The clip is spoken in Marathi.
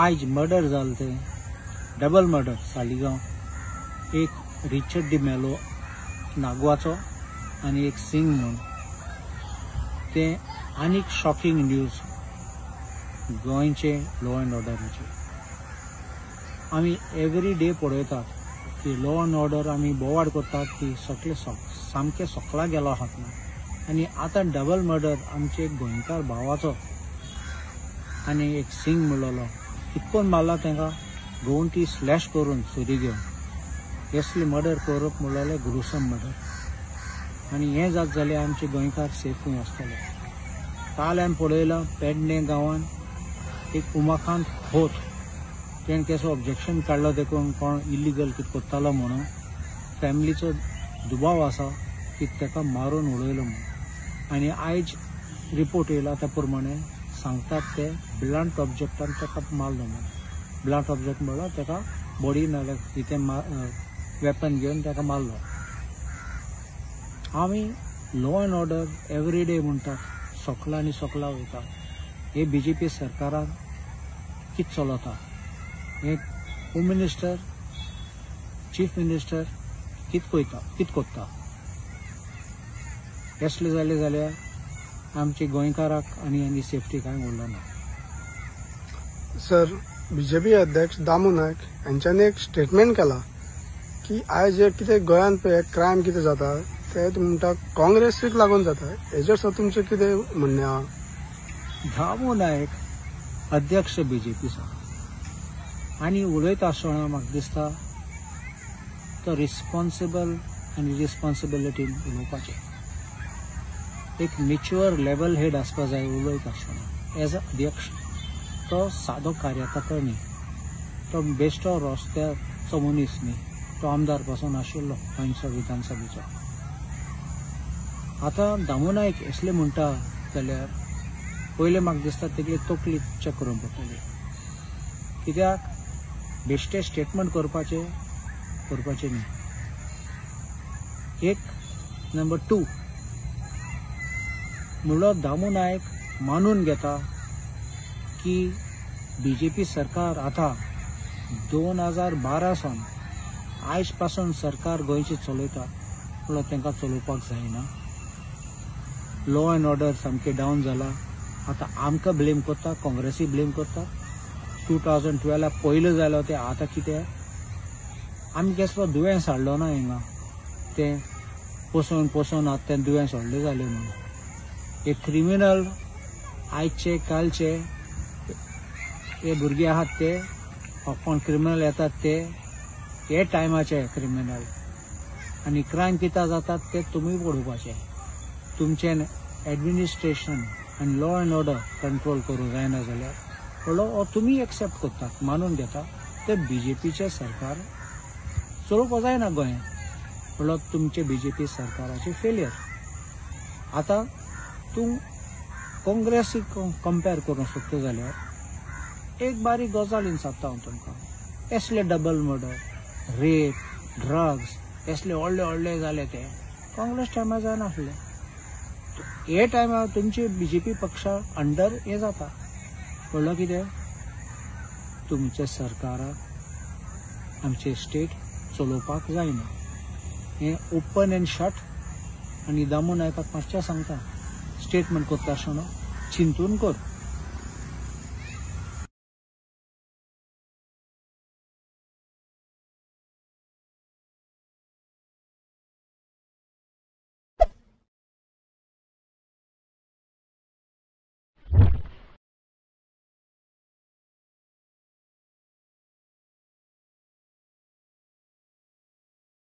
आज मर्डर जालें ते डबल मर्डर सालिगांव एक रिचर्ड डिमेलो नागवाचो आनी एक सिंग म्हूण ते आनीक शॉकिंग न्यूज गोंयचे लॉ अँड ऑर्डराचे आमी एवरी डे पळयतात की लॉ अँड ऑर्डर आमी बोवाड करतात ती सगळे सामके सोकला गेलो आहात ना आनी आतां डबल मर्डर आमचे एक गोंयकार भावाचो आनी एक सिंग म्हणलोलो कितकोन मारला तांकां गोवंटी स्लॅश करून सुरी घेवन असले मर्डर करप म्हणलेले ग्रुसम मर्डर आनी हें जात जाल्यार आमचे गोंयकार सेफूय आसतले काल हांवें पळयलां पेडणे गांवांत एक उमाकांत खोत तेणें केसो ऑब्जेक्शन काडलो देखून कोण इलिगल कितें करतालो म्हणून फॅमिलीचो दुबाव आसा की ताका मारून उडयलो म्हणून आनी आयज रिपोर्ट येयला त्या प्रमाणे सांगतात ते ब्लंट ऑब्जेक्टान ताका मारलो म्हणून ब्लंट ऑब्जेक्ट म्हणल्यार ताका बॉडी नाल्यार कितें वेपन घेवन ताका मारलो आमी law and order every day म्हणटात सोकला आनी सोकला वयता हे बीजेपी सरकारान कितें चलता हे होम मिनिस्टर चीफ मिनिस्टर कितें कोत्ता असले जाले जाल्यार आमचे गोंयकाराक आनी सेफ्टी कांय उरलो ना सर बीजेपी अध्यक्ष दामू नायक हांच्यांनी एक स्टेटमेंट केला की आयज जे कितें गोंयांत पळय क्रायम कितें जाता ते म्हणटा काँग्रेसीक लागून जाता हेजेर सर तुमचें कितें म्हणणें आहा दामू नायक अध्यक्ष बीजेपीचो आनी उलयता आसतना म्हाका दिसता तो रिस्पॉन्सिबल आनी रिस्पॉन्सिबिलिटीन उलोवपाचें एक मॅच्युअर लेवल हेड आसपा जाय उलयता आसतना एज अ अध्यक्ष तो सादो कार्यकर्तो न्ही तो बेश्टो रस्त्याचो मनीस न्ही तो आमदार पासून आशिल्लो गोंयचो विधानसभेचो आतां दामू नायक असले म्हणटा जाल्यार पयलें म्हाका दिसता तेगेली तकली चॅक करूंक पडटली कित्याक बेश्टे स्टेटमेंट करपाचे न्ही एक नंबर 2 म्हणल्यार दामू नायक मानून घेता की बीजेपी सरकार आतां 2012 सावन आयज पासून सरकार गोंयची चलयता म्हणल्यार तांकां चलोवपाक जायना लॉ अँड ऑर्डर सामकें डावन जाला आतां आमकां ब्लेम करता काँग्रेसी ब्लेम करता 2012 पयलो जालो ते आतां कितें आमी कसलो दुयेंस हाडलो ना हिंगा तें पसून आतां तें दुयेंस व्हडलें जालें म्हणून एक क्रिमिनल आयचे कालचे हे भुरगे आहात ते कोण क्रिमिनल येतात ते हे टायमाचे क्रिमिनल आनी क्रायम कितें जातात ते तुमी पळोवपाचे तुमचें एडमिनिस्ट्रेशन आनी लॉ अँड ऑर्डर कंट्रोल करूं जायना जाल्यार म्हणलो तुमी एक्सेप्ट करतात मानून घेता ते बीजेपीचे सरकार चलोवपा जायना गोंयांत म्हणलो तुमचे बीजेपी सरकाराचे फेलियर आतां तूं काँग्रेसीक कंपेर करूंक सोदता जाल्यार एक बारीक गजालीन सांगता हांव तुमकां असले डबल मर्डर रेप ड्रग्स असले व्हडले जाले ते काँग्रेस टायमार जायनासले हे टायमार तुमचे बीजेपी पक्षा अंडर हे जाता म्हणल्यार कितें तुमच्या सरकाराक आमचे स्टेट चलोवपाक जायना हें ओपन एंड शट आनी दामू नायकाक मातशें सांगता स्टेटमेंट करता आसतना चिंतून कर